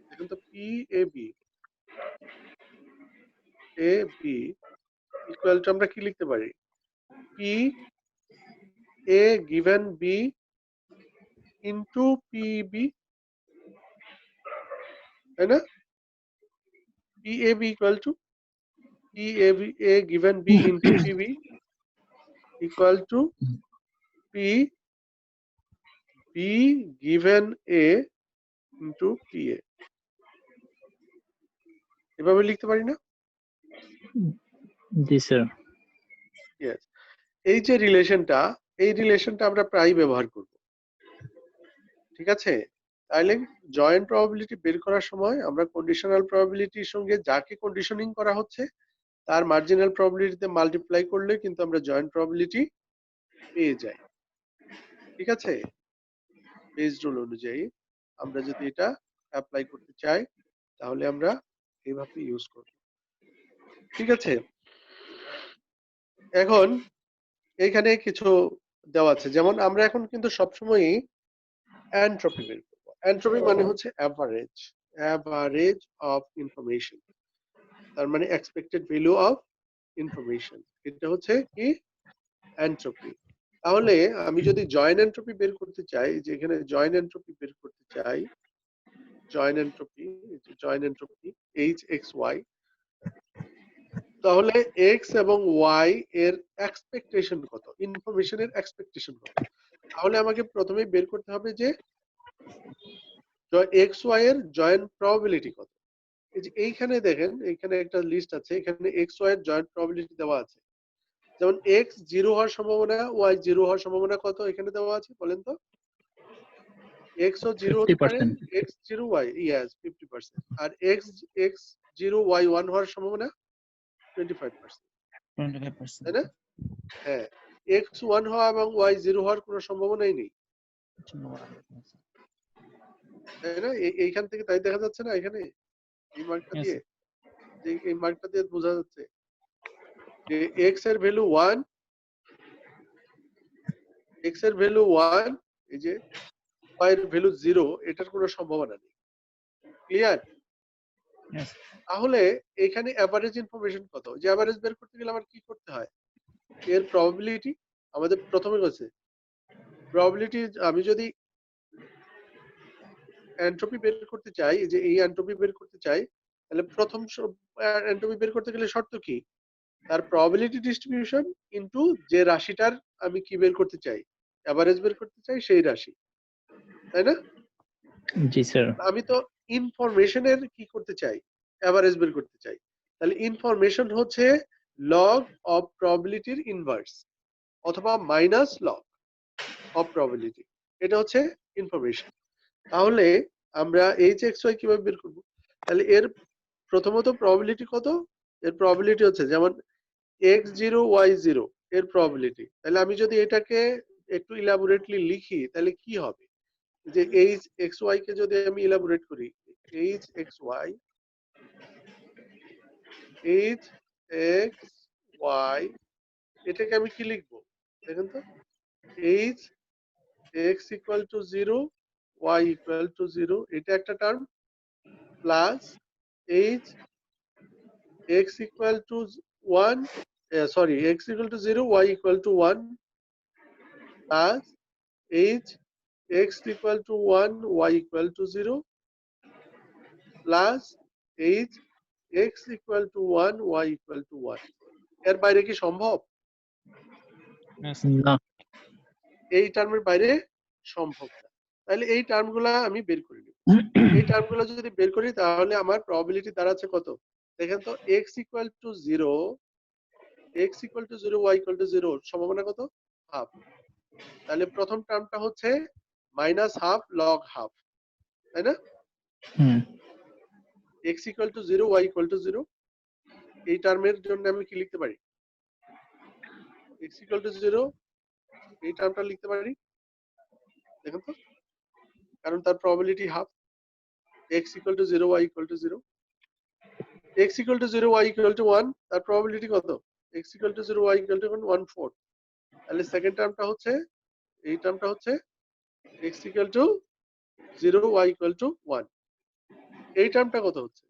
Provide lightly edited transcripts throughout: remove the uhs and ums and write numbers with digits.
দেখুন তো P A B equal to আমরা কি লিখতে পারি? P A given B into P B, তাই না? P A B equal to P A B A given B into P B equal to P B given A into P A. এভাবে লিখতে পারি না? জি স্যার। ইয়েস। এই যে রিলেশনটা আমরা প্রায় ব্যবহার করব, ঠিক আছে? তাহলে জয়েন্ট প্রবাবিলিটি বের করার সময় আমরা কন্ডিশনাল প্রবাবিলিটির সঙ্গে যাকে কন্ডিশনিং করা হচ্ছে তার মার্জিনাল প্রবাবিলিটিতে মাল্টিপ্লাই করলে কিন্তু আমরা জয়েন্ট প্রবাবিলিটি পেয়ে যাই, ঠিক আছে? বেস রুল অনুযায়ী আমরা যদি এটা অ্যাপ্লাই করতে চাই তাহলে আমরা এইভাবে ইউজ করব, ঠিক আছে? এখন এইখানে কিছু দেওয়া আছে, যেমন আমরা এখন কিন্তু সবসময়ই এন্ট্রপি বের করব। এন্ট্রপি মানে হচ্ছে অ্যাভারেজ অফ ইনফরমেশন, তার মানে এক্সপেক্টেড ভ্যালু অফ ইনফরমেশন, এটা হচ্ছে কি এন্ট্রপি। তাহলে আমি যদি জয়েন্ট এন্ট্রপি বের করতে চাই, যে এখানে জয়েন্ট এন্ট্রপি বের করতে চাই, joint entropy H X Y, তাহলে এক্স এবং ওয়াই এর এক্সপেকটেশন কত, ইনফরমেশনের এক্সপেকটেশন কত? তাহলে আমাকে প্রথমেই বের করতে হবে যে এক্স ওয়াই এর জয়েন্ট প্রবাবিলিটি কত। এই যে এইখানে দেখেন, এইখানে একটা লিস্ট আছে, এখানে এক্স ওয়াই এর জয়েন্ট প্রবাবিলিটি দেওয়া আছে। যেমন এক্স 0 হওয়ার সম্ভাবনা, ওয়াই 0 হওয়ার সম্ভাবনা কত এখানে দেওয়া আছে বলেন তো? এক্স ও 0 হতে পারে, 50%। X 0 Y, yes 50%। আর এক্স এক্স 0 ওয়াই 1 হওয়ার সম্ভাবনা 25%, 25%। তাই না? হ্যাঁ, এক্স 1 হওয়া এবং ওয়াই 0 হওয়ার কোনো সম্ভাবনাই নেই, তাই না? এইখান থেকে তাই দেখা যাচ্ছে না, এখানে এই মার্কটা Yes, দিয়ে, sir. যে এই মার্কটা দিয়ে বোঝা যাচ্ছে যে এক্স এর ভ্যালু 1, এক্স এর ভ্যালু 1, এই যে ওয়াই এর ভ্যালু 0, এটার কোনো সম্ভাবনা নেই। ক্লিয়ার? Yes. তাহলে এখানে এভারেজ ইনফরমেশন কত? যে এভারেজ বের করতে গেলে আমার কি করতে হয়? এর প্রবাবিলিটি আমাদের প্রথমে বলছে প্রবাবিলিটি, আমি যদি এন্ট্রপি বের করতে চাই, যে এই এন্ট্রপি বের করতে চাই, তাহলে প্রথম এন্ট্রপি বের করতে গেলে শর্ত কি? তার প্রবাবিলিটি ডিস্ট্রিবিউশন ইনটু যে রাশিটার আমি কি বের করতে চাই, এভারেজ বের করতে চাই, সেই রাশি, তাই না? জি স্যার। আমি তো ইনফরমেশনের কি করতে চাই, এভারেজ বের করতে চাই। তাহলে ইনফরমেশন হচ্ছে লগ অফ প্রবাবিলিটির ইনভার্স অথবা মাইনাস লগ অফ প্রবাবিলিটি, এটা হচ্ছে ইনফরমেশন। তাহলে আমরা এইচ এক্স ওয়াই কিভাবে বের করব? তাহলে এর প্রথমত প্রবাবিলিটি কত? এর প্রবাবিলিটি হচ্ছে যেমন এক্স 0 ওয়াই 0 এর প্রবাবিলিটি। তাহলে আমি যদি এটাকে একটু ইলাবোরেটলি লিখি তাহলে কি হবে? যে এইচ এক্স ওয়াই কে যদি আমি ইলাবোরেট করি, H X Y, H X Y, এটাকে আমি কি লিখবো দেখেন তো? H X equal to 0, Y equal to 0, এটা একটা term, plus H X equal to 1, sorry, X equal to 0, Y equal to 1, plus H X equal to 1, Y equal to 0, plus H X equal to 1, Y equal to 1। এর বাইরে কি সম্ভব? Yes. না। এই টার্মের বাইরে সম্ভব না। তাহলে এই টার্মগুলা আমি বের করে নিব। এই টার্মগুলো যদি বের করি তাহলে আমার প্রবাবিলিটি দাঁড়াচ্ছে কত দেখেন তো? x equal to 0, x equal to 0, y equal to 0, সম্ভাবনা কত? হাফ। তাহলে প্রথম টার্মটা হচ্ছে মাইনাস হাফ লগ হাফ, তাই না? হুম। x equal to 0, y equal to 0, এই টার্মের জন্য আমি কি লিখতে পারি? x ইকুয়াল টু 0, এই টার্মটা লিখতে পারি দেখেন তো, কারণ তার probability half. x equal to 0, y equal to 0, x equal to 0, y equal to 1, তার প্রবাবিলিটি কত? x equal to 0, y equal to 1/4। তাহলে সেকেন্ড টার্মটা হচ্ছে, এই টার্মটা হচ্ছে x equal to 0, y equal to 1। এই টার্মটা কত হচ্ছে?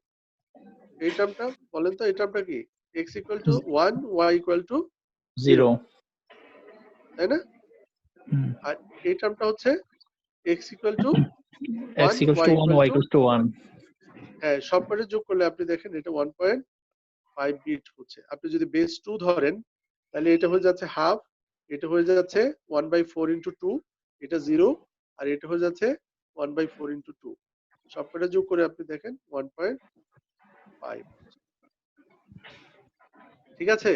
এই টার্মটা বলেন তো, এই টার্মটা কি? x equal to 1, y equal to 0, 0 তাই না? হুম, আর এই টার্মটা হচ্ছে x equal to x 1, equals y to 1 equal y to, equals to 1 হ্যাঁ, সবকটা যোগ করলে আপনি দেখেন এটা 1.5 বিট হচ্ছে। আপনি যদি বেস 2 ধরেন তাহলে এটা হয়ে যাচ্ছে হাফ, এটা হয়ে যাচ্ছে 1/4 into 2, এটা 0, আর এটা হয়ে যাচ্ছে 1/4 into 2। সবকটা যোগ করে আপনি দেখেন 1.5। ঠিক আছে?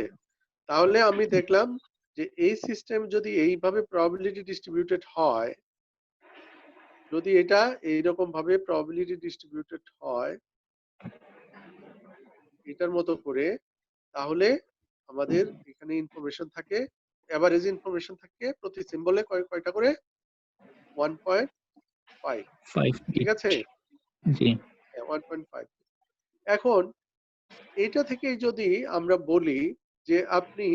তাহলে আমি দেখলাম যে এই সিস্টেম যদি এইভাবে প্রবাবিলিটি ডিস্ট্রিবিউটেড হয়, যদি এটা এইরকম ভাবে প্রবাবিলিটি ডিস্ট্রিবিউটেড হয় এটার মতো করে, তাহলে আমাদের এখানে ইনফরমেশন থাকে, এভারেজ ইনফরমেশন থাকে প্রতি সিম্বলে কয়টা করে? 1.5। 5 ঠিক বিট আছে? জি 1.5। এখন এটা থেকেই যদি আমরা বলি যে আপনি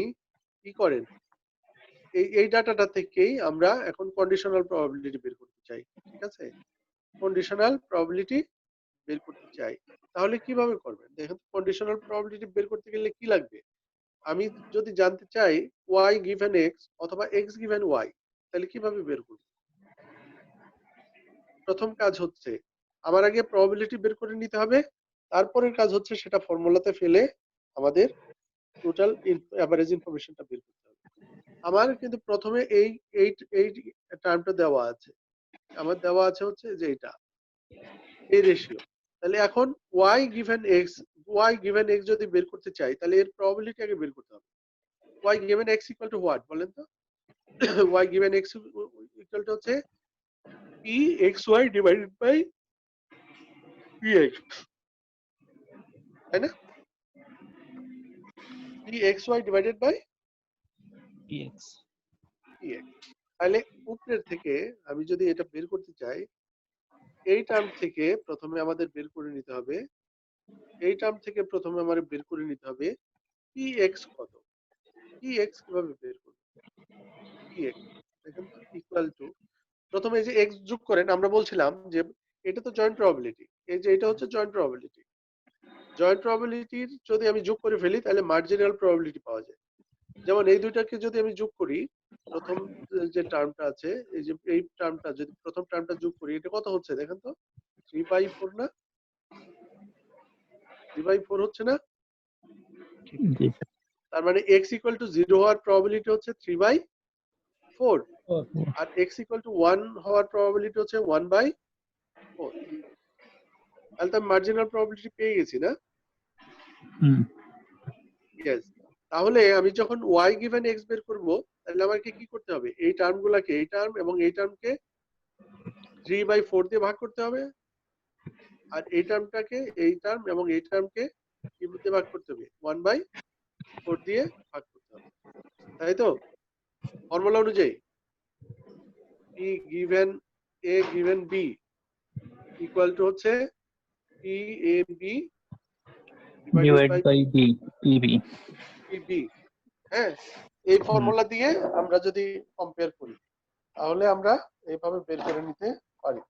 কি করেন, এই ডাটাটা থেকেই আমরা এখন কন্ডিশনাল প্রবাবিলিটি বের করতে চাই। ঠিক আছে? কন্ডিশনাল প্রবাবিলিটি বের করতে চাই। তাহলে কিভাবে করবেন? দেখেন, কন্ডিশনাল প্রবাবিলিটি বের করতে গেলে কি লাগবে? আমি যদি জানতে চাই y given x অথবা x given y, তাহলে কিভাবে বের করব? প্রথম কাজ হচ্ছে আমার আগে প্রবাবিলিটি বের করে নিতে হবে। তারপরের কাজ হচ্ছে সেটা ফর্মুলাতে ফেলে আমাদের টোটাল এভারেজ ইনফরমেশনটা বের করতে হবে। আমার কিন্তু প্রথমে এই টার্মটা দেওয়া আছে। আমার দেওয়া আছে হচ্ছে যে এটা এই রেশিও। তাহলে এখন y given x যদি বের করতে চাই তাহলে এর প্রবাবিলিটি আগে বের করতে হবে। y given x equal to what বলেন তো? y given x equal to হচ্ছে pxy divided by px, তাই না? pxy divided by px px। তাহলে উপরের থেকে আমি যদি এটা বের করতে চাই, এই টার্ম থেকে প্রথমে আমাদের বের করে নিতে হবে, এই টার্ম থেকে প্রথমে আমাদের বের করে নিতে হবে px কত। px কিভাবে বের করব? px দেখেন তো ইকুয়াল টু, প্রথমে এই যে x যোগ করেন, আমরা বলছিলাম যে এটা তো জয়েন্ট প্রবাবিলিটি, এই যে এটা হচ্ছে জয়েন্ট প্রবাবিলিটি। জয়েন্ট প্রবাবিলিটির যদি আমি যোগ করে ফেলি তাহলে মার্জিনাল প্রবাবিলিটি পাওয়া যায়। যেমন এই দুইটাকে যদি আমি যোগ করি, প্রথম যে টার্মটা আছে, এই যে এই টার্মটা যদি প্রথম টার্মটা যোগ করি, এটা কত হচ্ছে দেখেন তো? 3/4 না? 3/4 হচ্ছে না? জি তার মানে x equal to 0 হওয়ার প্রবাবিলিটি হচ্ছে 3/4, আর x equal to 1 হওয়ার প্রবাবিলিটি হচ্ছে 1/4। তাহলে তো মার্জিনাল প্রবাবিলিটি পেয়ে গেছি না? হুম ইয়েস। তাহলে আমি যখন y given x বের করব, তাহলে আমাকে কি করতে হবে? এই টার্মগুলোকে, এই টার্ম এবং এই টার্মকে 3/4 দিয়ে ভাগ করতে হবে, আর এই টার্মটাকে, এই টার্ম এবং এই টার্মকে কি দিয়ে ভাগ করতে হবে? 1/4 দিয়ে ভাগ করতে হবে, তাই তো? ফর্মুলা অনুযায়ী p given a given b equal to হচ্ছে p a b divided divide by by B PB p b। হ্যাঁ, এই ফর্মুলা দিয়ে আমরা যদি কম্পেয়ার করি তাহলে আমরা এইভাবে বের করে নিতে পারি।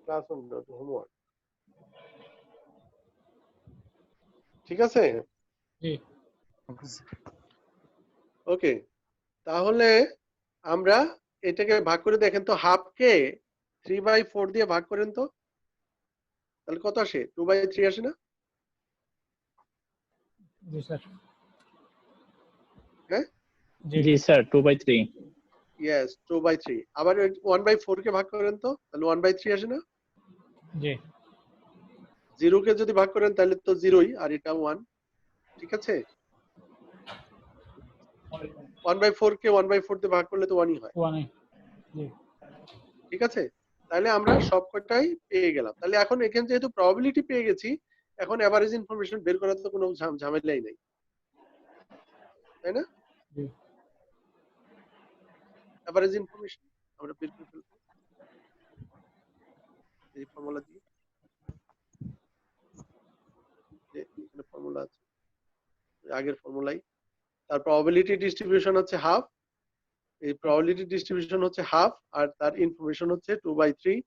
ক্লাস হোমওয়ার্ক, ঠিক আছে? ওকে, তাহলে আমরা এটাকে ভাগ করে দেখেন তো, হাফ কে 3/4 দিয়ে ভাগ করেন তো, তাহলে কত আসে? 2/3 আসে না? জি স্যার হ্যাঁ, জি স্যার 2/3 ইয়েস 2/3। আবার 1/4 কে ভাগ করেন তো, তাহলে 1/3 আসে না? জি 0 কে যদি ভাগ করেন তাহলে তো 0ই, আর এটা 1। ঠিক আছে? 1/4 কে 1/4 দিয়ে ভাগ করলে তো 1ই হয়। ওয়ানে জি ঠিক আছে? তাহলে আমরা সবকটাই পেয়ে গেলাম। তাহলে এখন এখানে যেহেতু প্রবাবিলিটি পেয়ে গেছি, এখন এভারেজ ইনফরমেশন বের করার তো কোনো ঝামেলাই নাই, তাই না? জি এভারেজ ইনফরমেশন আমরা বের করে ফেলবো এই ফর্মুলা দিয়ে। যে এখানে ফর্মুলা আছে, আগের ফর্মুলাই। তার প্রবাবিলিটি ডিস্ট্রিবিউশন হচ্ছে হাফ, এই প্রবাবিলিটি ডিস্ট্রিবিউশন হচ্ছে হাফ আর তার ইনফরমেশন হচ্ছে 2/3,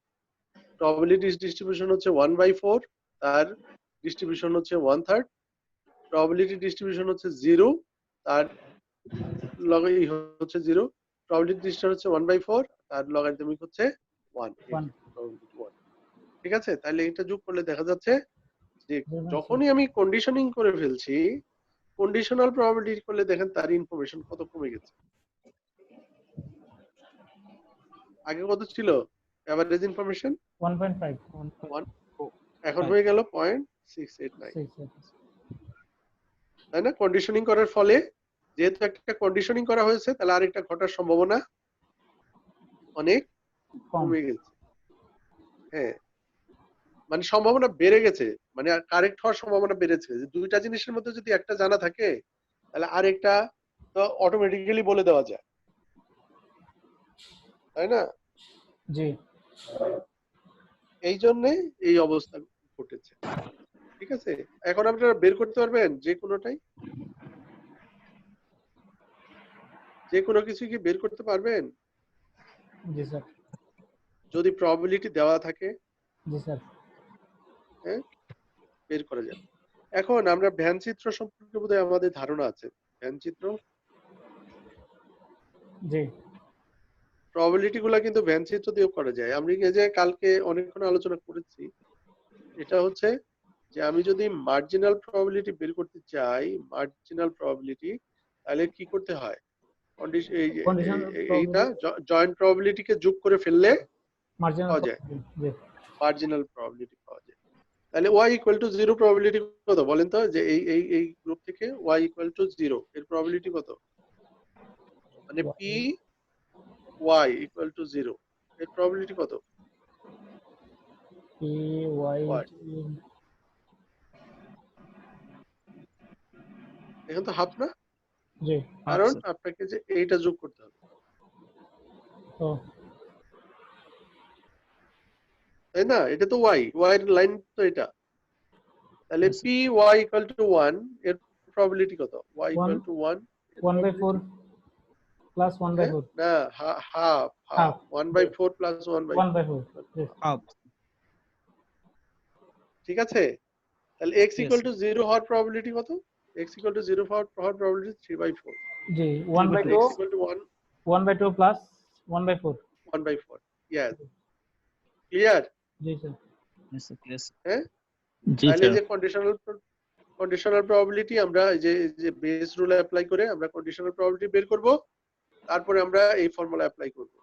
প্রবাবিলিটি ডিস্ট্রিবিউশন হচ্ছে 1/4, তার ডিস্ট্রিবিউশন হচ্ছে 1/3, প্রবাবিলিটি ডিস্ট্রিবিউশন হচ্ছে 0, তার লগে হচ্ছে 0, প্রবাবিলিটি ডিস্ট্রিবিউশন হচ্ছে 1/4, তার লগারিদমিক হচ্ছে 1, প্রবাবিলিটি 1। ঠিক আছে, তাহলে এটা যোগ করলে দেখা যাচ্ছে যে যখনই আমি কন্ডিশনিং করে ফেলছি, কন্ডিশনাল প্রবাবিলিটি করলে দেখেন তার ইনফরমেশন কত কমে গেছে। আগে কত ছিল এভারেজ ইনফরমেশন? 1.5 1, এখন হয়ে গেল 0.689, তাই না? কন্ডিশনিং করার ফলে যেহেতু একটা কন্ডিশনিং করা হয়েছে, তাহলে আরেকটা ঘটার সম্ভাবনা অনেক কম। কমে গেছে। হ্যাঁ, মানে সম্ভাবনা বেড়ে গেছে, মানে কারেক্ট হওয়ার সম্ভাবনা বেড়েছে। যে দুইটা জিনিসের মধ্যে যদি একটা জানা থাকে, তাহলে আরেকটা তো অটোমেটিক্যালি বলে দেওয়া যায়, তাই না? জি এই জন্যে এই অবস্থা ঘটেছে। ঠিক আছে, এখন আপনারা বের করতে পারবেন যে কোনোটাই, যে কোনো কিছু কি বের করতে পারবেন জি স্যার যদি প্রবাবিলিটি দেওয়া থাকে? জি স্যার হ্যাঁ, বের করা যায়। এখন আমরা ভ্যানচিত্র সম্পর্কে বোধহয় আমাদের ধারণা আছে। ভ্যানচিত্র, জি প্রবাবিলিটি গুলা কিন্তু ভ্যানচিত্র দিয়েও করা যায়। আমি এই যে কালকে অনেকক্ষণ আলোচনা করেছি, এটা হচ্ছে যে আমি যদি মার্জিনাল প্রবাবিলিটি বের করতে চাই, মার্জিনাল প্রবাবিলিটি, তাহলে কি করতে হয়? কন্ডিশন Conditional এইটা probability- জয়েন্ট প্রবাবিলিটিকে যোগ করে ফেললে মার্জিনাল পাওয়া যায় জি মার্জিনাল প্রবাবিলিটি পাওয়া যায়। তাহলে y = 0 প্রবাবিলিটি কত বলেন তো? যে এই গ্রুপ থেকে y = 0 এর প্রবাবিলিটি কত? মানে p y = 0 এর প্রবাবিলিটি কত? P Y What? এখন তো হাফ না, জি কারণ আপনাকে যে এইটা যোগ করতে হবে, ও তাই না? এটা তো y এর লাইন তো এটা। তাহলে Yes, p y = 1 এর প্রবাবিলিটি কত? y One- = 1 1/4 প্লাস 1/4 না, হাফ Half. 1/4 প্লাস 1/4। 1/4 জি half. ঠিক আছে, তাহলে x Yes. = 0 হওয়ার প্রবাবিলিটি কত? x = 0 হওয়ার প্রবাবিলিটি 3/4। জি x 1/2 = 1 1/2 প্লাস 1/4 1/4। Yes, clear? জি স্যার Yes, sir. Yes. হ্যাঁ, জি তাহলে স্যার। যে কন্ডিশনাল প্রবাবিলিটি আমরা এই যে বেস রুল অ্যাপ্লাই করে আমরা কন্ডিশনাল প্রবাবিলিটি বের করব, তারপরে আমরা এই ফর্মুলা অ্যাপ্লাই করব।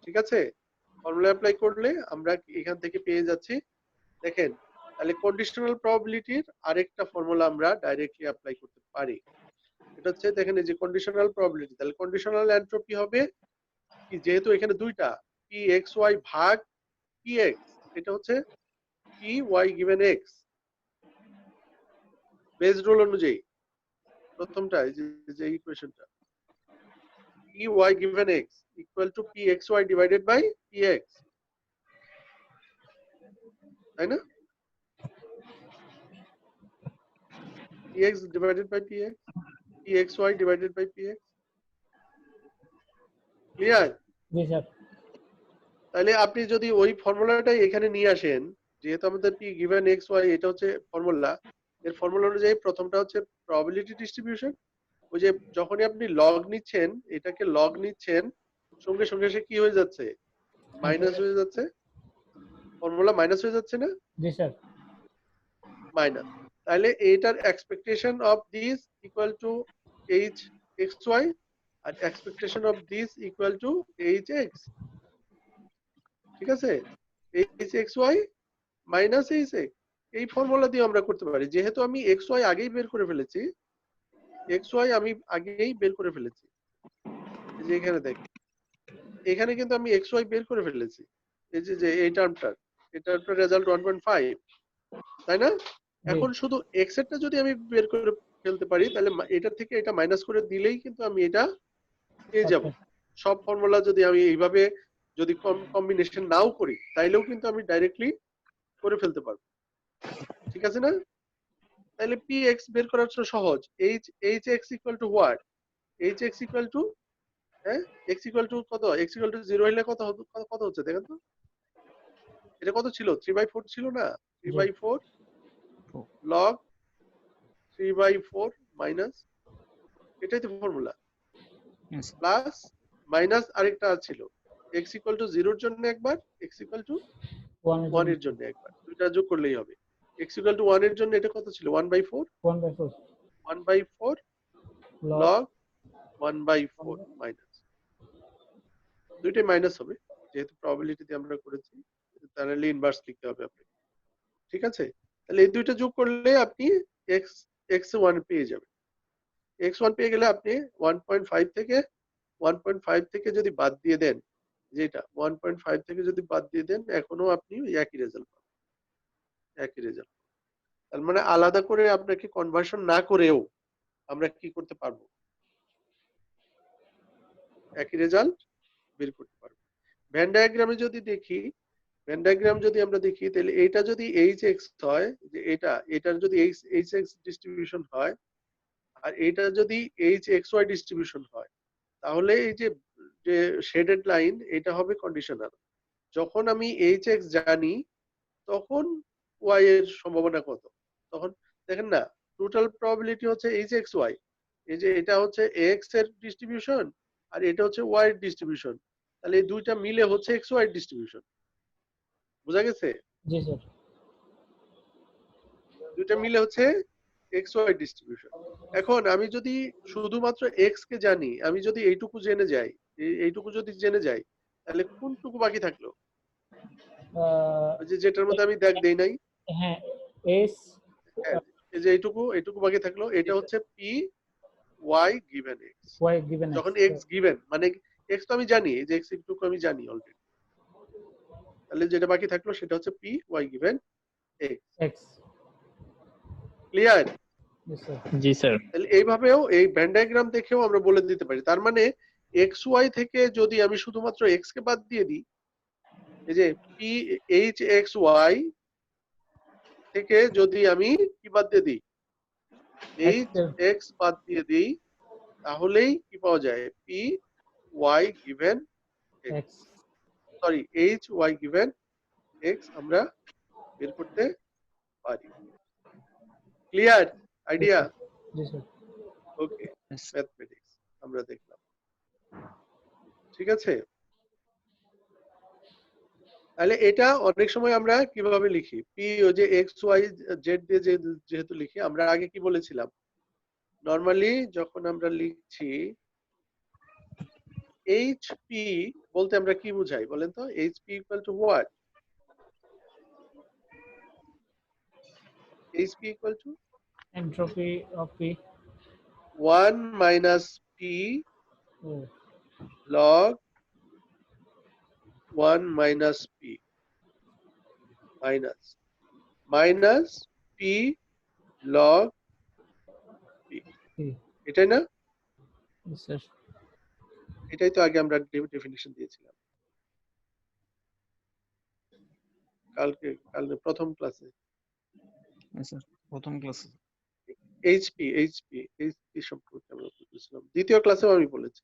ঠিক আছে, ফর্মুলা অ্যাপ্লাই করলে আমরা এখান থেকে পেয়ে যাচ্ছি, দেখেন, তাহলে কন্ডিশনাল প্রবাবিলিটির আরেকটা ফর্মুলা আমরা ডাইরেক্টলি অ্যাপ্লাই করতে পারি। এটা হচ্ছে দেখেন এই যে কন্ডিশনাল প্রবাবিলিটি, তাহলে কন্ডিশনাল এন্ট্রপি হবে কি, যেহেতু এখানে দুইটা pxy ভাগ px, এটা হচ্ছে py given x base rule অনুযায়ী প্রথমটা এই যে ইকুয়েশনটা py given x equal to pxy divided by px, তাই না? px divided by px, pxy divided by px, clear? জি স্যার তাহলে আপনি যদি ওই ফর্মুলাটাই এখানে নিয়ে আসেন, যেহেতু আমাদের p given xy এটা হচ্ছে ফর্মুলা, এর ফর্মুলা অনুযায়ী প্রথমটা হচ্ছে প্রবাবিলিটি ডিস্ট্রিবিউশন। ওই যে যখনই আপনি লগ নিচ্ছেন, এটাকে লগ নিচ্ছেন, সঙ্গে সঙ্গে সে কি হয়ে যাচ্ছে? মাইনাস হয়ে যাচ্ছে, ফর্মুলা মাইনাস হয়ে যাচ্ছে না? জি স্যার মাইনাস। তাহলে এটার expectation of this equal to hxy আর expectation of this equal to hx। ঠিক আছে, hxy মাইনাস hx, এই ফর্মুলা দিয়ে আমরা করতে পারি। যেহেতু আমি xy আগেই বের করে ফেলেছি, xy আমি আগেই বের করে ফেলেছি, এই যে এখানে দেখ, এখানে কিন্তু আমি xy বের করে ফেলেছি, এই যে এই টার্মটার, এটার রেজাল্ট 1.5, তাই না? এখন শুধু x এরটা যদি আমি বের করে ফেলতে পারি, তাহলে এটা থেকে এটা মাইনাস করে দিলেই কিন্তু আমি এটা পেয়ে যাব। সব ফর্মুলা যদি আমি এইভাবে যদি কম্বিনেশন নাও করি, তাইলেও কিন্তু আমি ডাইরেক্টলি করে ফেলতে পারবো। ঠিক আছে না? তাহলে px বের করার জন্য সহজ, hx equal to what? hx equal to হ্যাঁ x ইকুয়াল টু কত, x ইকুয়াল টু 0 হলে কত কত হচ্ছে দেখেন তো। এটা কত ছিল, 3/4 ছিল না, জি 3/4 log 3/4 মাইনাস, এটাই তো formula, Yes, sir. Plus minus আরেকটা ছিল x ইকুয়াল টু 0 এর জন্য একবার, x ইকুয়াল টু 1 এর 1 জন্য এর জন্য একবার, দুইটা যোগ করলেই হবে। x ইকুয়াল টু 1 এর জন্য এটা কত ছিল, 1/4 1/4 1/4 log log 1/4 মাইনাস, দুইটাই মাইনাস হবে যেহেতু প্রবাবিলিটি দিয়ে আমরা করেছি, তাহলে ইনভার্স লিখতে হবে আপনাকে, ঠিক আছে। তাহলে এই দুইটা যোগ করলে আপনি x x1 পেয়ে যাবেন। x1 পেয়ে গেলে আপনি 1.5 থেকে 1.5 থেকে যদি বাদ দিয়ে দেন, যেটা 1.5 থেকে যদি বাদ দিয়ে দেন এখনো আপনি ওই একই রেজাল্ট পাবেন, একই রেজাল্ট। তার মানে আলাদা করে আপনাকে কনভার্সন না করেও আমরা কি করতে পারবো, একই রেজাল্ট বের করতে পারবো। ভেন ডায়াগ্রামে যদি দেখি, ভেন ডায়াগ্রাম যদি আমরা দেখি তাহলে এটা যদি hx হয়, যে এটার যদি hx ডিস্ট্রিবিউশন হয় আর এটা যদি hxy ডিস্ট্রিবিউশন হয়, তাহলে এই যে যে শেডেড লাইন এটা হবে কন্ডিশনাল। যখন আমি hx জানি তখন y এর সম্ভাবনা কত, তখন দেখেন না টোটাল প্রবাবিলিটি হচ্ছে hxy, এই যে এটা হচ্ছে x এর ডিস্ট্রিবিউশন আর এটা হচ্ছে y এর ডিস্ট্রিবিউশন, তাহলে এই দুইটা মিলে হচ্ছে xy এর ডিস্ট্রিবিউশন, বুঝা গেছে? জি স্যার দুইটা মিলে হচ্ছে xy ডিস্ট্রিবিউশন। এখন আমি যদি শুধুমাত্র x কে জানি, আমি যদি এইটুকু জেনে যাই, এইটুকু যদি জেনে যাই, তাহলে কোনটুকু বাকি থাকলো, ওই যে যেটার মধ্যে আমি দেখ দেই নাই, হ্যাঁ s হ্যাঁ, এই যে এইটুকু বাকি থাকলো, এটা হচ্ছে p y given x। y given যখন x x given মানে x তো আমি জানি, এই যে x এইটুকু আমি জানি অলরেডি, তাহলে যেটা বাকি থাকলো সেটা হচ্ছে p y given x। x clear? জি স্যার জি স্যার। তাহলে এইভাবেও এই ভেন ডায়াগ্রাম দেখেও আমরা বলে দিতে পারি। তার মানে xy থেকে যদি আমি শুধুমাত্র x কে বাদ দিয়ে দিই, এই যে p h x y থেকে যদি আমি কি বাদ দিয়ে দিই, h x বাদ দিয়ে দিই, তাহলেই কি পাওয়া যায়, p y given x, x sorry h y given x আমরা বের করতে পারি। Clear idea? জি স্যার ওকে, Yes. ম্যাথমেটিক্স আমরা দেখলাম, ঠিক আছে। তাহলে এটা অনেক সময় আমরা কিভাবে লিখি, p ওই যে x y z দিয়ে যেহেতু লিখি, আমরা আগে কি বলেছিলাম, নরমালি যখন আমরা লিখছি hp বলতে আমরা কি বুঝাই বলেন তো, hp equal to what, hp equal to entropy of p 1 minus p oh, log 1 minus p minus p log p, p এটাই না? জি স্যার এটাই তো আগে আমরা ডেফিনিশন দিয়েছিলাম কালকে প্রথম ক্লাসে। Yes, sir. প্রথম ক্লাসে এইচপি সম্পর্কে আমরা বলেছিলাম, দ্বিতীয় ক্লাসেও আমি বলেছি,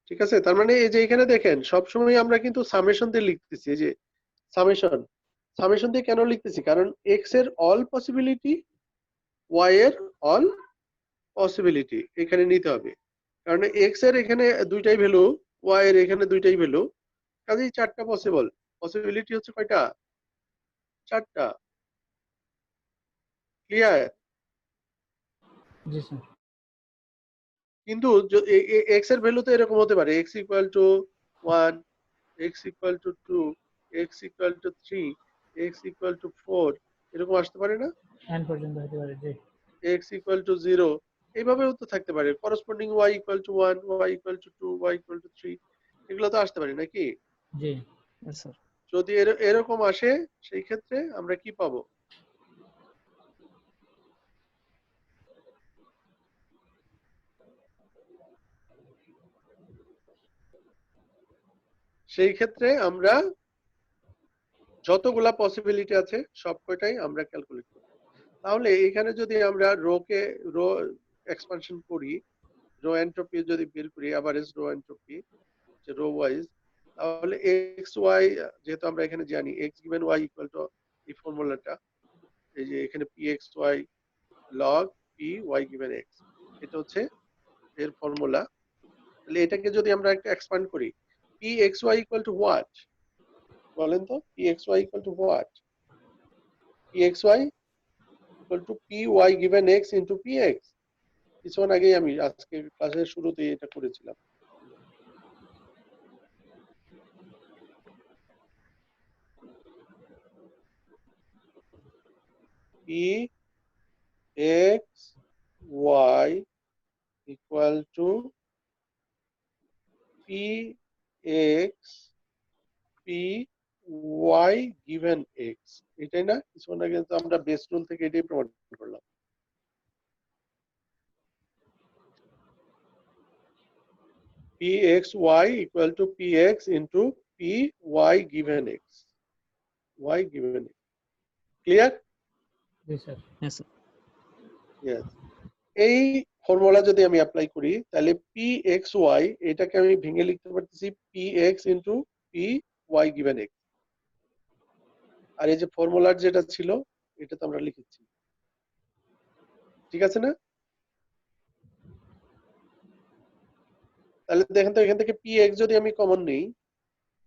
ঠিক আছে। তার মানে এই যে এখানে দেখেন সবসময় আমরা কিন্তু সামেশন দিয়ে লিখতেছি, এই যে সামেশন দিয়ে কেন লিখতেছি, কারণ এক্স এর অল পসিবিলিটি ওয়াই এর অল পসিবিলিটি এখানে নিতে হবে, কারণ এক্স এর এখানে দুইটাই ভ্যালু, ওয়াই এর এখানে দুইটাই ভ্যালু, কাজেই চারটা পসিবিলিটি হচ্ছে কয়টা, চারটা। ক্লিয়ার? জি স্যার কিন্তু এক্স এর ভ্যালু তো এরকম হতে পারে, x equal to 1, x equal to 2, x equal to 3, x equal two 4, এরকম আসতে পারে না, n পর্যন্ত হতে পারে জি এক্স ইকুয়াল টু 0, এইভাবেও তো থাকতে পারে, corresponding y equal to 1, Y equal to 2, y equal to 3, এগুলো তো আসতে পারে নাকি? জি Yes, sir. যদি এরকম আসে সেই ক্ষেত্রে আমরা কি পাবো, সেই ক্ষেত্রে আমরা যতগুলা পসিবিলিটি আছে সবকটাই আমরা ক্যালকুলেট করব। তাহলে এখানে যদি আমরা রো এক্সপানশন করি, রো এন্ট্রপি যদি বের করি, এভারেজ রো এন্ট্রপি যে রো ওয়াইজ, তাহলে এক্স ওয়াই যেহেতু আমরা এখানে জানি x given y equal to এই ফর্মুলাটা, এই যে এখানে p x y log p y given x, এটা হচ্ছে এর ফর্মুলা। তাহলে এটাকে যদি আমরা একটা এক্সপ্যান্ড করি, p x y equal to what বলেন তো, p x y equal to what? P x y equal to p y given x into p x. কিছুক্ষণ আগেই আমি আজকে ক্লাসের শুরুতেই এটা করেছিলাম। P x y equal to p x p y given x, এটাই না? কিছুক্ষণ আগে তো আমরা বেস রুল থেকে এটাই প্রমাণ করলাম। P x y equal to p x into p y given x, y given x. Clear? জি স্যার। Yes, sir. ইয়েস। এই ফর্মুলা যদি আমি অ্যাপ্লাই করি, তাহলে পি এক্স ওয়াই এটাকে আমি ভেঙে লিখতে পারতেছি p x into p y given x. আর এই যে ফর্মুলার যেটা ছিল এটা তো আমরা লিখেছি, ঠিক আছে না? তাহলে দেখেন তো এখান থেকে পি এক্স যদি আমি কমন নেই,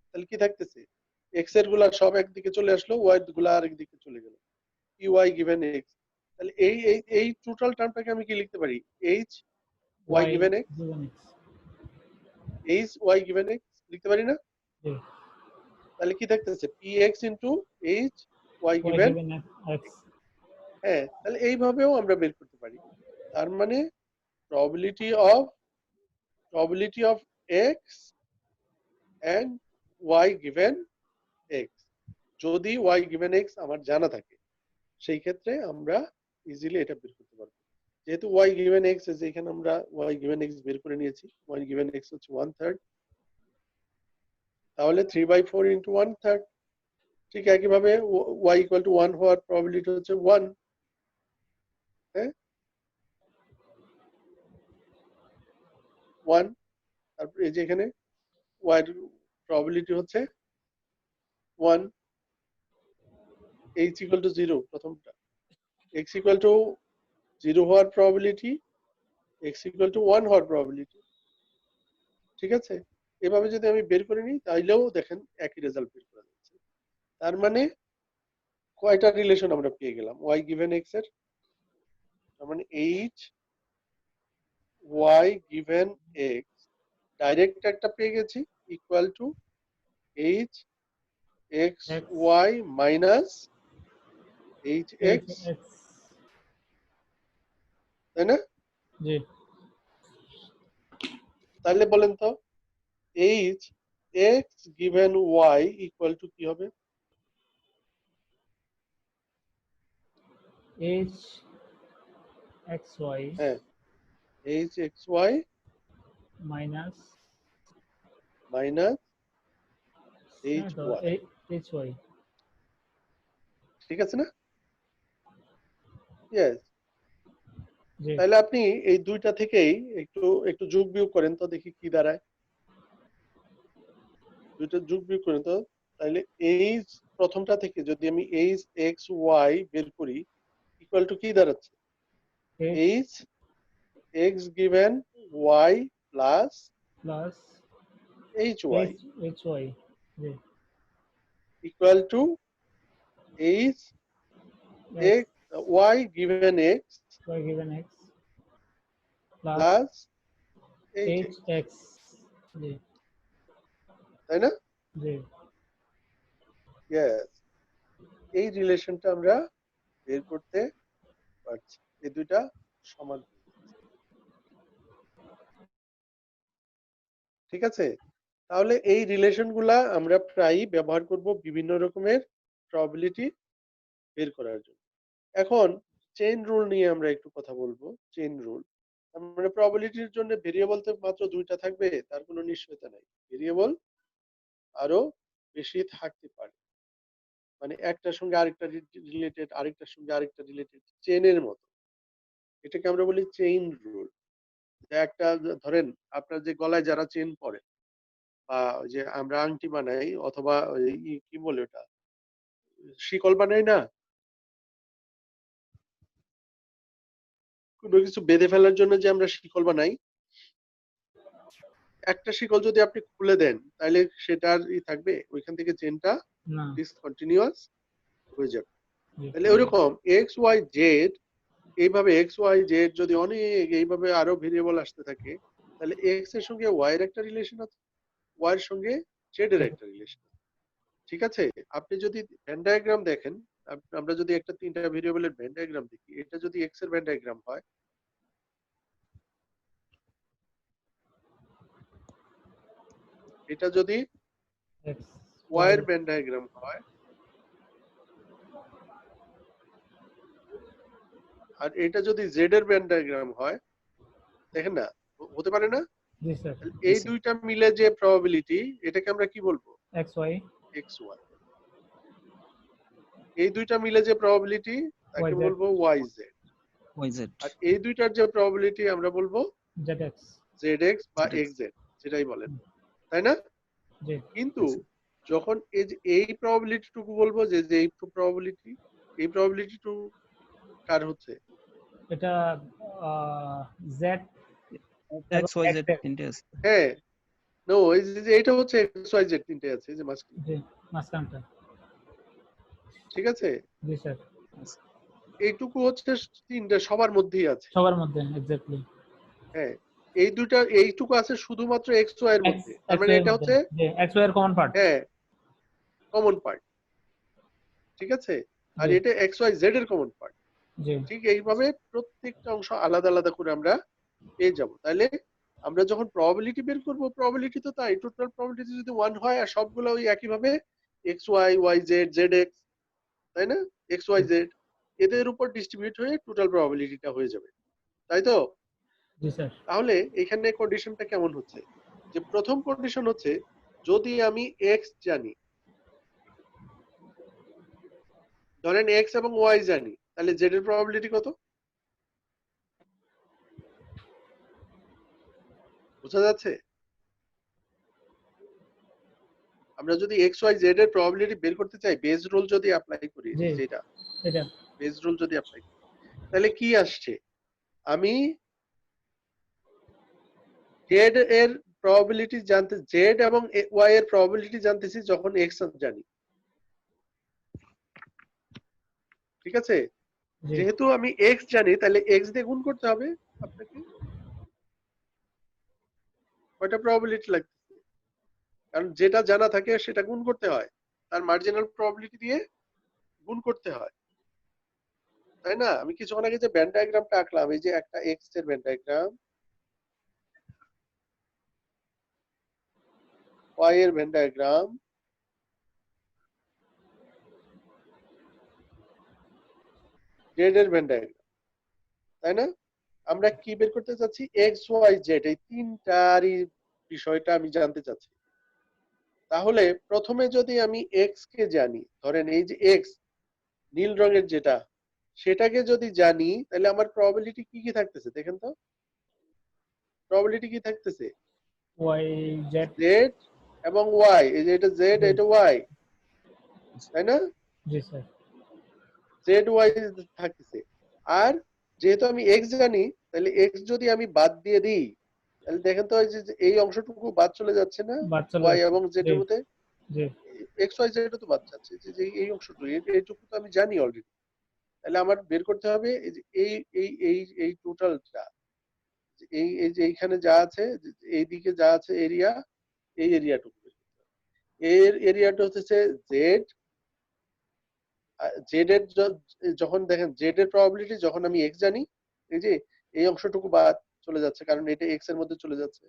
তাহলে কি থাকতেছে? এক্স এর গুলা সব একদিকে চলে আসলো, ওয়াই এর গুলা আরেক দিকে চলে গেল। পি ওয়াই গিভেন এক্স, তাহলে এই এই এই টোটাল টার্মটাকে আমি কি লিখতে পারি? H y given x, given x, h y given x লিখতে পারি না? জি, তাহলে কি থাকতেছে? P x into h y y given. given x, হ্যাঁ, তাহলে এইভাবেও আমরা বের করতে পারি। তার মানে probability of x and y given x, যদি y given x আমার জানা থাকে, সেই ক্ষেত্রে আমরা ইজিলি এটা বের করতে পারবো। যেহেতু y given x আছে, এখানে আমরা y given x বের করে নিয়েছি। y given x হচ্ছে 1/3, তাহলে 3/4 ইন্টু 1/3। ঠিক একইভাবে y ইকুয়াল টু 1 হওয়ার প্রবাবিলিটি হচ্ছে 1। হ্যাঁ, 1। তারপর এই যে এখানে y এর প্রবাবিলিটি হচ্ছে 1। h ইকুয়াল টু 0 প্রথমটা, x ইকুয়াল টু 0 হওয়ার প্রবাবিলিটি, x ইকুয়াল টু 1 হওয়ার প্রবাবিলিটি। ঠিক আছে? এভাবে যদি আমি বের করে নিই, তাইলেও দেখেন একই রেজাল্ট বের করা যাচ্ছে। তার মানে কয়টা রিলেশন আমরা পেয়ে গেলাম y given x এর? তার মানে h y given x direct একটা পেয়ে গেছি equal to h x x, y minus h x, x, তাই না? জি, তাহলে বলেন তো h x given y equal to কি হবে? h x y হ্যাঁ, h x y minus minus h তো y, h y, ঠিক আছে না? ইয়েস। জি, তাহলে আপনি এই দুইটা থেকেই একটু একটু যোগ বিয়োগ করেন তো, দেখি কি দাঁড়ায়। দুইটা যোগ বিয়োগ করেন তো। তাহলে এইচ প্রথমটা থেকে যদি আমি এইচ এক্স ওয়াই বের করি, ইকুয়াল টু কি দাঁড়াচ্ছে? h h x given y plus plus h y h y, জি, equal to h x x y given x y given x plus plus h h x, জি, তাই না? জি, yes. এই রিলেশনটা আমরা বের করতে পারছি, এই দুইটা সমান। ঠিক আছে? তাহলে এই রিলেশন গুলা আমরা প্রায়ই ব্যবহার করব বিভিন্ন রকমের প্রবাবিলিটি বের করার জন্য। এখন চেইন রুল নিয়ে আমরা একটু কথা বলবো। চেইন রুল মানে প্রবাবিলিটির জন্য ভেরিয়েবল তো মাত্র দুইটা থাকবে তার কোনো নিশ্চয়তা নাই। ভেরিয়েবল আরো বেশি থাকতে পারে, মানে একটার সঙ্গে আরেকটা রিলেটেড, আরেকটার সঙ্গে আরেকটা রিলেটেড, চেইনের মতো। এটাকে আমরা বলি চেইন রুল। একটা ধরেন আপনার যে গলায় যারা চেন পরে বা ওই যে আমরা আংটি বানাই অথবা ওই কি বলে ওটা শিকল বানাই না, কোনো কিছু বেঁধে ফেলার জন্য যে আমরা শিকল বানাই, একটা শিকল যদি আপনি খুলে দেন তাহলে সেটার থাকবে ওইখান থেকে চেনটা না। ডিসকন্টিনিউয়াস হয়ে যাবে। জি তাহলে ওইরকম এক্স ওয়াই জেড, এইভাবে এক্স ওয়াই জেড যদি অনেক এইভাবে আরো ভেরিয়েবল আসতে থাকে, তাহলে এক্স এর সঙ্গে ওয়াই এর একটা রিলেশন আছে, ওয়াই এর সঙ্গে জেড এর একটা রিলেশন। ঠিক আছে, আপনি যদি ভেন ডায়াগ্রাম দেখেন, আমরা যদি একটা 3টা ভেরিয়েবলের ভেন ডায়াগ্রাম দেখি, এটা যদি এক্স এর ভেন ডায়াগ্রাম হয়, এটা যদি x ওয়াই y এর ভেন ডায়াগ্রাম হয়, আর এটা যদি জেড এর ভেন ডায়াগ্রাম হয়, দেখেন না, হতে পারে না? জি স্যার। তাহলে এই দুইটা মিলে যে প্রবাবিলিটি, এটাকে আমরা কি বলবো? x y x y. এই দুইটা মিলে যে প্রবাবিলিটি, তাকে YZ বলবো ওয়াই জেড। YZ আর এই দুইটার যে প্রবাবিলিটি আমরা বলবো zx। জেড এক্স বা ZX এক্স জেড, যেটাই বলেন, তাই না? জি কিন্তু যখন এই যে এই প্রবাবিলিটি টুকু বলবো যে যে এই প্রবাবিলিটি, এই প্রবাবিলিটি টু কার হচ্ছে? এটা z X Y Z X এর। তিনটে আছে। হ্যাঁ, নো, এই যে এটা হচ্ছে এক্স ওয়াই জেড, তিনটে আছে এই যে মাঝখানে, জি মাঝখানটা। ঠিক আছে? জি স্যার। এইটুকু হচ্ছে তিনটে সবার মধ্যেই আছে। সবার মধ্যে এক্স্যাক্টলি। হ্যাঁ, এই দুইটা এইটুকু আছে শুধুমাত্র এক্স ওয়াই এর x মধ্যে, তার x মানে y এর এটা মধ্যে হচ্ছে জি x y এর কমন পার্ট। হ্যাঁ কমন পার্ট, ঠিক আছে? আর জি এটা এক্স ওয়াই জেড এর কমন পার্ট। জি ঠিক এইভাবে প্রত্যেকটা অংশ আলাদা আলাদা করে আমরা পেয়ে যাব। তাহলে আমরা যখন প্রবাবিলিটি বের করব, প্রবাবিলিটি তো তাই, টোটাল প্রবাবিলিটি যদি 1 হয় আর সবগুলো ওই একই ভাবে x y y z z x, তাই না? এক্স ওয়াই জেড এদের উপর ডিস্ট্রিবিউট হয়ে টোটাল প্রবাবিলিটিটা হয়ে যাবে, তাই তো? জি স্যার। তাহলে এখানে কন্ডিশনটা কেমন হচ্ছে, যে প্রথম কন্ডিশন হচ্ছে যদি আমি এক্স জানি, ধরেন এক্স এবং ওয়াই জানি, তাহলে জেড এর প্রবাবিলিটি কত? বোঝা যাচ্ছে? আমরা যদি এক্স ওয়াই জেড এর প্রবাবিলিটি বের করতে চাই, বেজ রুল যদি অ্যাপ্লাই করি, জি যেটা এটা বেজ রুল যদি অ্যাপ্লাই করি, তাহলে কি আসছে? আমি জেড এর প্রবাবিলিটি জানতে, জেড এবং ওয়াই এর প্রবাবিলিটি জানতেছি যখন এক্স জানি, ঠিক আছে? জি যেহেতু আমি এক্স জানি, তাহলে এক্স দিয়ে গুণ করতে হবে আপনাকে। কয়টা প্রবাবিলিটি লাগতেছে? কারণ যেটা জানা থাকে সেটা গুণ করতে হয়, তার মার্জিনাল প্রবাবিলিটি দিয়ে গুণ করতে হয়, তাই না? আমি কিছুক্ষণ আগে যে ভেন ডায়াগ্রামটা আঁকলাম, এই যে একটা এক্স এর ভেন ডায়াগ্রাম, ওয়াই এর ভেন ডায়াগ্রাম, জেড এর ভেন ডায়াগ্রাম, তাই না? আমরা কি বের করতে চাচ্ছি? এক্স ওয়াই জেড, এই তিনটারই বিষয়টা আমি জানতে চাচ্ছি। তাহলে প্রথমে যদি আমি এক্স কে জানি, ধরেন এই যে এক্স নীল রঙের যেটা, সেটাকে যদি জানি, তাহলে আমার প্রবাবিলিটি কি কি থাকতেছে দেখেন তো? প্রবাবিলিটি কি থাকতেছে? y z জেড এবং ওয়াই, এই যে এটা জেড জি এটা ওয়াই, তাই না? জি স্যার। জেড ওয়াই থাকতেছে। আর যেহেতু আমি এক্স জানি, তাহলে এক্স যদি আমি বাদ দিয়ে দিই, তাহলে দেখেন তো এই যে এই অংশটুকু বাদ চলে যাচ্ছে না, বাদ চলে ওয়াই যাচ্ছে। এবং জেড জি এর মধ্যে? জি এক্স ওয়াই জেড তো বাদ যাচ্ছে, যে যে এই অংশটুকু, এইটুকু তো আমি জানি অলরেডি। তাহলে আমার বের করতে হবে এই যে এই টোটালটা, এই এই যে এইখানে যা আছে, এইদিকে যা আছে এরিয়া, এই এরিয়াটুকু, এর এরিয়াটা হচ্ছে জেড। জেড এর যখন দেখেন জেড এর প্রবাবিলিটি যখন আমি এক্স জানি, এই যে এই অংশটুকু বাদ চলে যাচ্ছে, কারণ এটা এক্স এর মধ্যে চলে যাচ্ছে,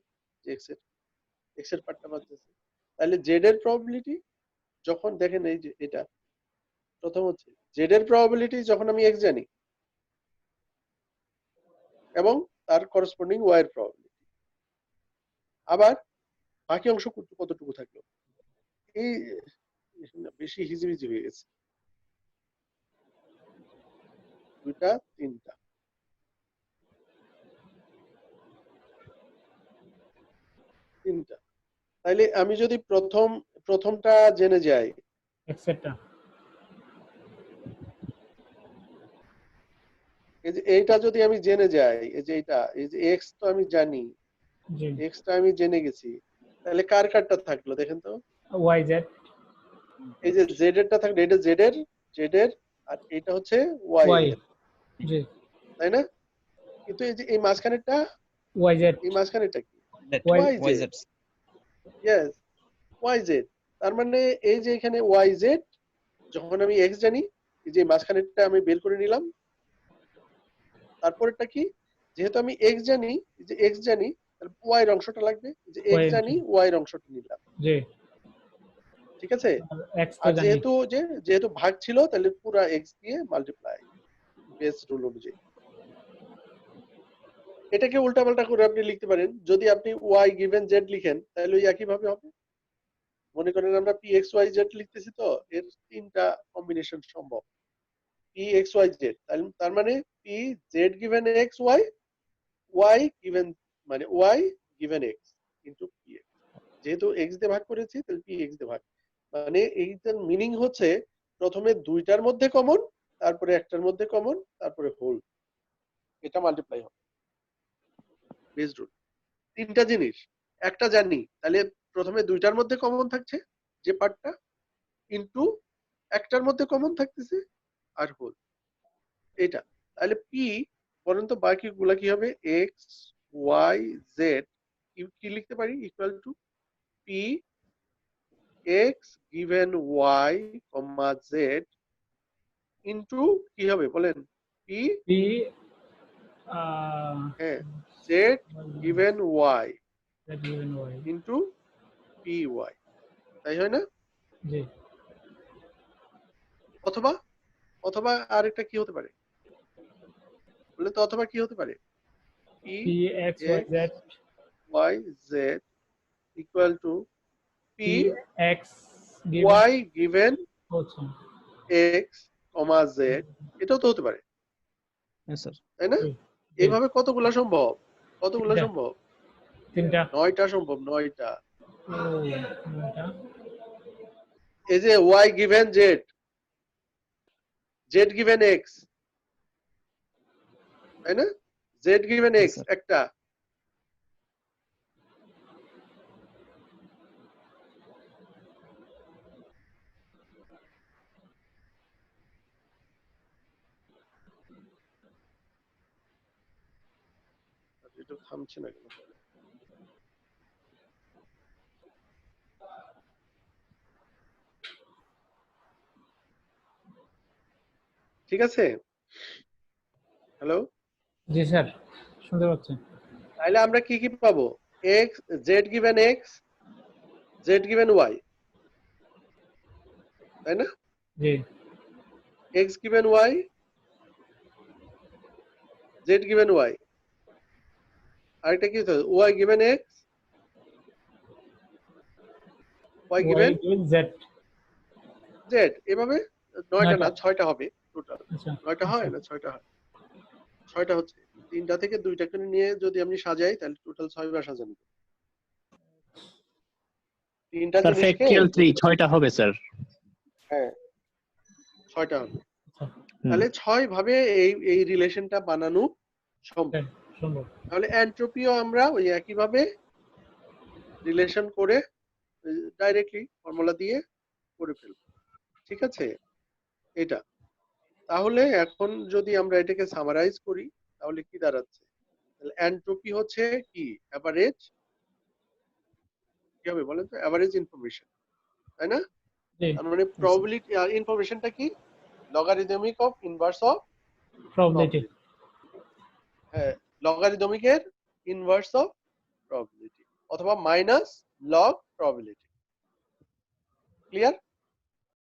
এক্স এর পার্টটা বাদ যাচ্ছে। তাহলে জেড এর প্রবাবিলিটি যখন দেখেন এই যে এটা, প্রথম হচ্ছে জেড এর প্রবাবিলিটি যখন আমি এক্স জানি, এবং তার করসপন্ডিং ওয়াই এর প্রবাবিলিটি, আবার বাকি অংশ কতটুকু থাকলো? এই বেশি হিজিবিজি হয়ে গেছে, দুইটা তিনটা, তিনটা। তাইলে আমি যদি প্রথমটা জেনে যাই, etc. এই যে এইটা যদি আমি জেনে যাই, এই যে এক্স তো আমি জানি, জি এক্সটা আমি জেনে গেছি, তাহলে কার কারটা থাকলো দেখেন তো। yz এই যে জেড এরটা থাকলো, এটা জেড এর আর এটা হচ্ছে ওয়াই y এর, জি তাই না? কিন্তু এই যে এই মাঝখানেরটা, yz এই মাঝখানেরটা কি? That Y- YZ। YZ. Yes, YZ. তার মানে এই যে এখানে ওয়াইজেড, যখন আমি এক্স জানি, এই যে মাঝখানেরটা আমি বের করে নিলাম। তারপরেরটা কি? যেহেতু আমি এক্স জানি, এই যে এক্স জানি, তাহলে ওয়াই এর অংশটা লাগবে, এই যে এক্স Y জানি, ওয়াই এর অংশটা নিলাম। জি ঠিক আছে? x তো আর জানি যেহেতু ভাগ ছিল, তাহলে পুরো এক্স দিয়ে মাল্টিপ্লাই, বেস রুল অনুযায়ী। এটাকে উল্টাপাল্টা করে আপনি লিখতে পারেন। যদি আপনি ওয়াই গিভেন জেড লিখেন, তাহলে ওই একই ভাবে হবে। মনে করেন আমরা পি এক্স ওয়াই জেড লিখতেছি, তো এর তিনটা কম্বিনেশন সম্ভব। পি এক্স ওয়াই জেড, তার মানে p z given x y, y given মানে y given x into p x. যেহেতু এক্স দিয়ে ভাগ করেছি, তাহলে পি এক্স দিয়ে ভাগ, মানে এইটার মিনিং হচ্ছে প্রথমে দুইটার মধ্যে কমন, তারপরে একটার মধ্যে কমন, তারপরে হোল, এটা মাল্টিপ্লাই হবে, বেস রুল। তিনটা জিনিস একটা জানি, তাহলে প্রথমে দুইটার মধ্যে কমন থাকছে যে পার্টটা, ইনটু একটার মধ্যে কমন থাকতেছে আর হোল, এটা। তাহলে পি পর্যন্ত বাকিগুলা কি হবে? এক্স ওয়াই জেড, কি লিখতে পারি? Equal to p x given y comma z into কি হবে বলেন? পি p হ্যাঁ z given y that given y into p y, তাই হয় না? জি অথবা অথবা আরেকটা কি হতে পারে বলে তো? অথবা কি হতে পারে? P p x y z y z equal to p p x given y given also x comma z, এটাও তো হতে পারে, Yes, sir. তাই না? জি, জি। এইভাবে কতগুলা সম্ভব? কতগুলা তিনটা। সম্ভব? তিনটা 9টা সম্ভব, 9টা। ও এটা এই যে y given z, z given x, তাই না? Z given Yes, x sir. একটা, এটা থামছে না কেন? ঠিক আছে, হ্যালো। জি স্যার শুনতে পাচ্ছি তাহলে আমরা কি কি পাবো? X Z given X, Z given Y, তাই না? জি X given Y, Z given Y, আরেকটা কি হতো? Y given x, Y y given given z Z. এভাবে 9টা না, 9টা 6টা হবে টোটাল। আচ্ছা 9টা হয় না? 6টা হয়। 6টা হচ্ছে, 3টা থেকে 2টা করে নিয়ে যদি আমি সাজাই, তাহলে টোটাল 6 বার সাজানো যাবে। তিনটা স্যার জিনিসকে ফ্যাক্টরিয়াল 3 6টা হবে স্যার। হ্যাঁ 6টা হবে। আচ্ছা তাহলে 6 ভাবে এই রিলেশনটা বানানো সম্ভব। হ্যাঁ, সম্ভব তাহলে এন্ট্রপিও আমরা ওই একই ভাবে রিলেশন করে ডাইরেক্টলি ফর্মুলা দিয়ে করে ফেলব। ঠিক আছে, এটা। তাহলে এখন যদি আমরা এটাকে সামারাইজ করি, তাহলে কি দাঁড়াচ্ছে? তাহলে এন্ট্রপি হচ্ছে কি? এভারেজ, কি হবে বলেন তো? এভারেজ ইনফরমেশন, তাই না? জি তার মানে প্রবাবিলিটি ইনফরমেশনটা কি? Logarithmic of inverse of probability probability. হ্যাঁ, লগারিদমিকের ইনভার্স অফ প্রবাবিলিটি অথবা মাইনাস লগ প্রবাবিলিটি। ক্লিয়ার?